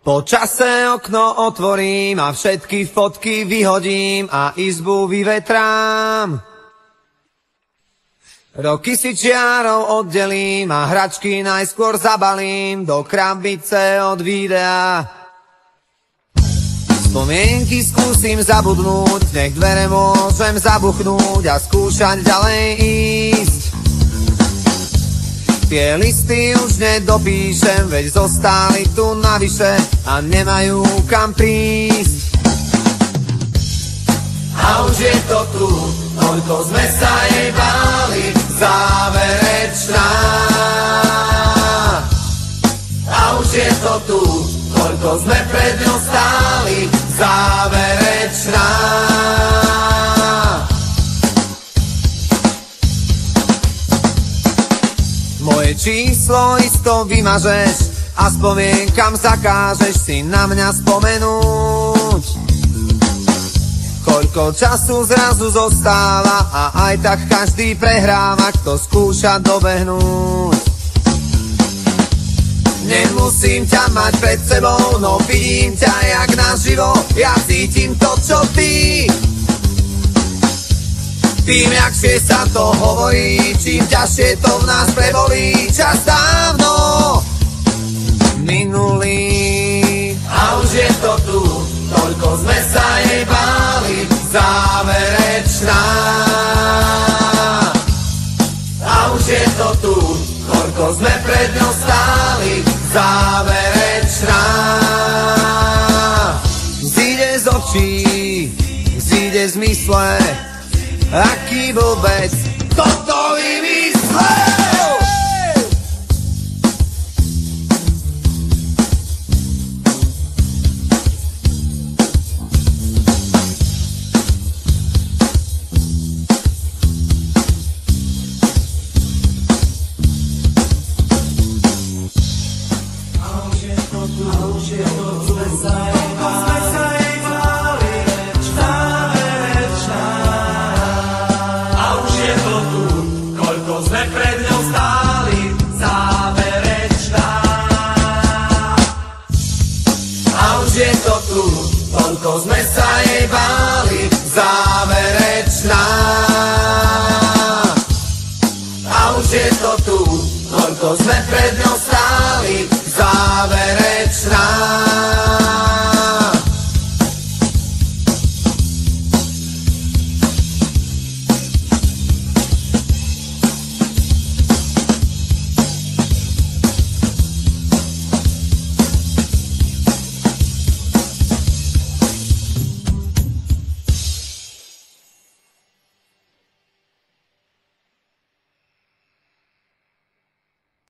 Po čase okno otvorím a všetky fotky vyhodím a izbu vyvetrám. Roky si čiarou oddelím a hračky najskôr zabalím do krabice od videa. Spomienky skúsim zabudnúť, nech dvere môžem zabuchnúť a skúšať ďalej ísť. Tie listy už nedopíšem, veď zostali tu navyše a nemajú kam prísť. A už je to tu, toľko sme sa jej báli, záverečná. A už je to tu, toľko sme pred ňou stáli, záverečná. Moje číslo isto vymažeš a spomienkam zakážeš si na mňa spomenúť. Koľko času zrazu zostáva a aj tak každý prehráva, kto skúša dobehnúť. Nemusím ťa mať pred sebou, no vidím ťa jak naživo, ja cítim to, čo ty. Tým, jakšie sa to hovorí, čím ťažšie to v nás prebolí, čas dávno minulý. A už je to tu, toľko sme sa jej báli, záverečná. A už je to tu, toľko sme pred ňou stáli, záverečná. Zíde z očí, zíde z mysle, aký vôbec toto vymyslel? Toľko sme sa jej báli, záverečná. A už je to tu, toľko sme pred ňou stáli, záverečná.